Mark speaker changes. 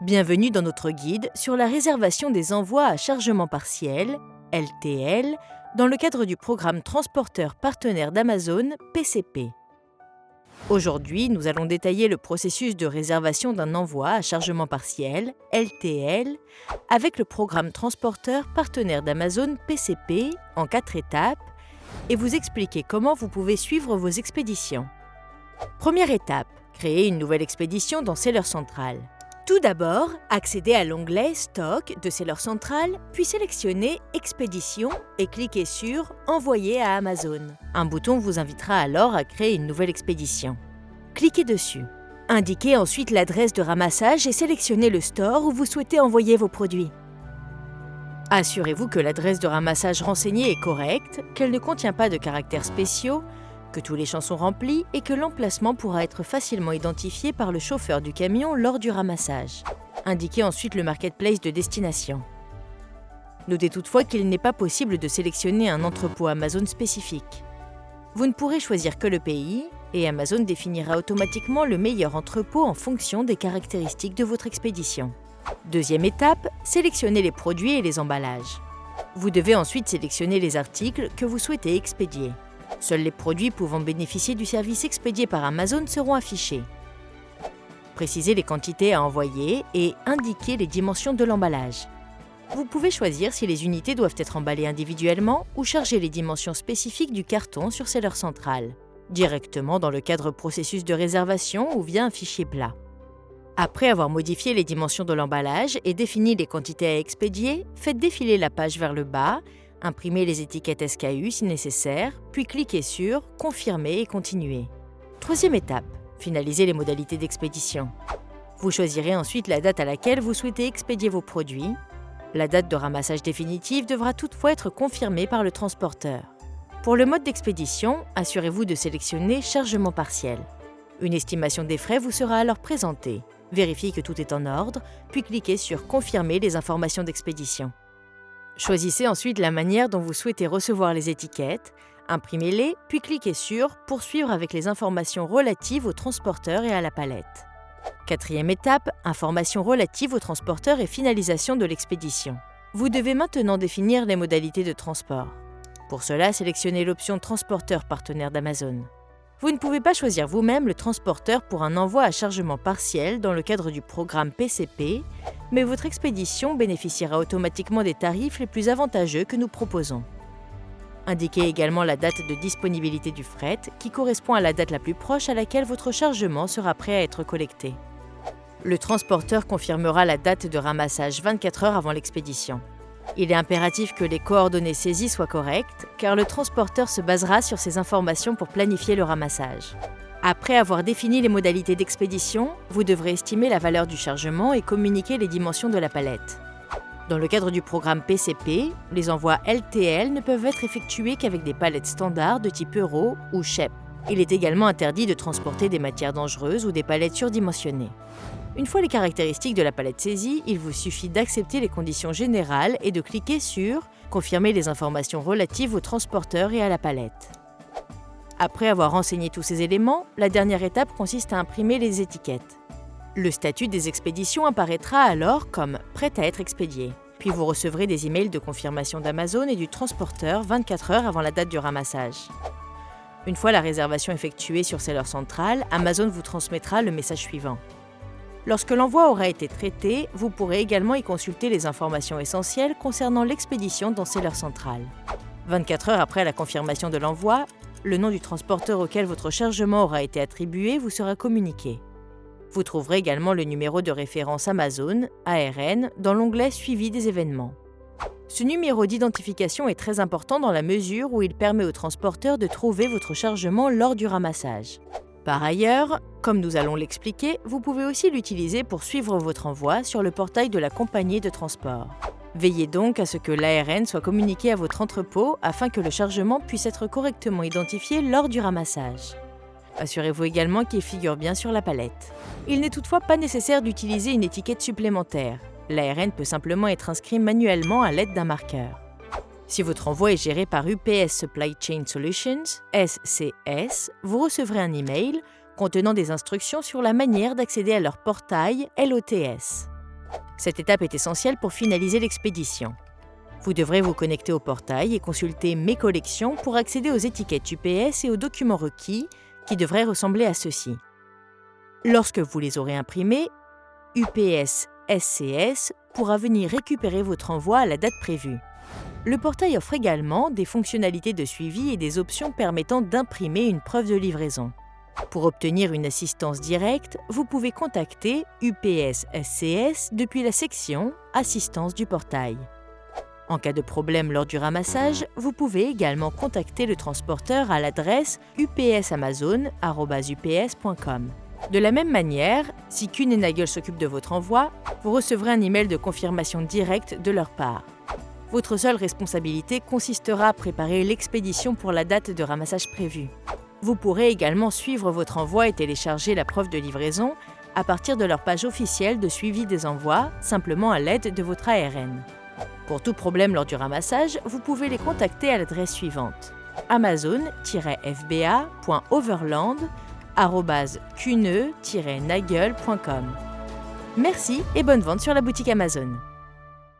Speaker 1: Bienvenue dans notre guide sur la réservation des envois à chargement partiel, LTL, dans le cadre du programme Transporteur partenaire d'Amazon, PCP. Aujourd'hui, nous allons détailler le processus de réservation d'un envoi à chargement partiel, LTL, avec le programme Transporteur partenaire d'Amazon, PCP, en 4 étapes, et vous expliquer comment vous pouvez suivre vos expéditions. Première étape, créer une nouvelle expédition dans Seller Central. Tout d'abord, accédez à l'onglet Stock de Seller Central, puis sélectionnez Expédition et cliquez sur Envoyer à Amazon. Un bouton vous invitera alors à créer une nouvelle expédition. Cliquez dessus. Indiquez ensuite l'adresse de ramassage et sélectionnez le store où vous souhaitez envoyer vos produits. Assurez-vous que l'adresse de ramassage renseignée est correcte, qu'elle ne contient pas de caractères spéciaux, que tous les champs sont remplis et que l'emplacement pourra être facilement identifié par le chauffeur du camion lors du ramassage. Indiquez ensuite le marketplace de destination. Notez toutefois qu'il n'est pas possible de sélectionner un entrepôt Amazon spécifique. Vous ne pourrez choisir que le pays et Amazon définira automatiquement le meilleur entrepôt en fonction des caractéristiques de votre expédition. Deuxième étape, sélectionnez les produits et les emballages. Vous devez ensuite sélectionner les articles que vous souhaitez expédier. Seuls les produits pouvant bénéficier du service expédié par Amazon seront affichés. Précisez les quantités à envoyer et indiquez les dimensions de l'emballage. Vous pouvez choisir si les unités doivent être emballées individuellement ou charger les dimensions spécifiques du carton sur Seller Central, directement dans le cadre processus de réservation ou via un fichier plat. Après avoir modifié les dimensions de l'emballage et défini les quantités à expédier, faites défiler la page vers le bas, imprimez les étiquettes SKU si nécessaire, puis cliquez sur « Confirmer et continuer ». Troisième étape, finalisez les modalités d'expédition. Vous choisirez ensuite la date à laquelle vous souhaitez expédier vos produits. La date de ramassage définitive devra toutefois être confirmée par le transporteur. Pour le mode d'expédition, assurez-vous de sélectionner « Chargement partiel ». Une estimation des frais vous sera alors présentée. Vérifiez que tout est en ordre, puis cliquez sur « Confirmer les informations d'expédition ». Choisissez ensuite la manière dont vous souhaitez recevoir les étiquettes, imprimez-les, puis cliquez sur « Poursuivre avec les informations relatives au transporteur et à la palette ». Quatrième étape, informations relatives au transporteur et finalisation de l'expédition. Vous devez maintenant définir les modalités de transport. Pour cela, sélectionnez l'option Transporteur partenaire d'Amazon. Vous ne pouvez pas choisir vous-même le transporteur pour un envoi à chargement partiel dans le cadre du programme PCP, mais votre expédition bénéficiera automatiquement des tarifs les plus avantageux que nous proposons. Indiquez également la date de disponibilité du fret, qui correspond à la date la plus proche à laquelle votre chargement sera prêt à être collecté. Le transporteur confirmera la date de ramassage 24 heures avant l'expédition. Il est impératif que les coordonnées saisies soient correctes, car le transporteur se basera sur ces informations pour planifier le ramassage. Après avoir défini les modalités d'expédition, vous devrez estimer la valeur du chargement et communiquer les dimensions de la palette. Dans le cadre du programme PCP, les envois LTL ne peuvent être effectués qu'avec des palettes standards de type Euro ou SHEP. Il est également interdit de transporter des matières dangereuses ou des palettes surdimensionnées. Une fois les caractéristiques de la palette saisies, il vous suffit d'accepter les conditions générales et de cliquer sur « Confirmer les informations relatives au transporteur et à la palette ». Après avoir renseigné tous ces éléments, la dernière étape consiste à imprimer les étiquettes. Le statut des expéditions apparaîtra alors comme « Prêt à être expédié ». Puis vous recevrez des emails de confirmation d'Amazon et du transporteur 24 heures avant la date du ramassage. Une fois la réservation effectuée sur Seller Central, Amazon vous transmettra le message suivant. Lorsque l'envoi aura été traité, vous pourrez également y consulter les informations essentielles concernant l'expédition dans Seller Central. 24 heures après la confirmation de l'envoi, le nom du transporteur auquel votre chargement aura été attribué vous sera communiqué. Vous trouverez également le numéro de référence Amazon, ARN, dans l'onglet Suivi des événements. Ce numéro d'identification est très important dans la mesure où il permet au transporteur de trouver votre chargement lors du ramassage. Par ailleurs, comme nous allons l'expliquer, vous pouvez aussi l'utiliser pour suivre votre envoi sur le portail de la compagnie de transport. Veillez donc à ce que l'ARN soit communiqué à votre entrepôt afin que le chargement puisse être correctement identifié lors du ramassage. Assurez-vous également qu'il figure bien sur la palette. Il n'est toutefois pas nécessaire d'utiliser une étiquette supplémentaire. L'ARN peut simplement être inscrit manuellement à l'aide d'un marqueur. Si votre envoi est géré par UPS Supply Chain Solutions, SCS, vous recevrez un email contenant des instructions sur la manière d'accéder à leur portail LOTS. Cette étape est essentielle pour finaliser l'expédition. Vous devrez vous connecter au portail et consulter Mes collections pour accéder aux étiquettes UPS et aux documents requis qui devraient ressembler à ceci. Lorsque vous les aurez imprimés, UPS SCS pourra venir récupérer votre envoi à la date prévue. Le portail offre également des fonctionnalités de suivi et des options permettant d'imprimer une preuve de livraison. Pour obtenir une assistance directe, vous pouvez contacter UPS SCS depuis la section Assistance du portail. En cas de problème lors du ramassage, vous pouvez également contacter le transporteur à l'adresse upsamazon@ups.com. De la même manière, si Kuehne & Nagel s'occupe de votre envoi, vous recevrez un email de confirmation directe de leur part. Votre seule responsabilité consistera à préparer l'expédition pour la date de ramassage prévue. Vous pourrez également suivre votre envoi et télécharger la preuve de livraison à partir de leur page officielle de suivi des envois, simplement à l'aide de votre ARN. Pour tout problème lors du ramassage, vous pouvez les contacter à l'adresse suivante: amazon-fba.overland@kuehne-nagel.com. Merci et bonne vente sur la boutique Amazon.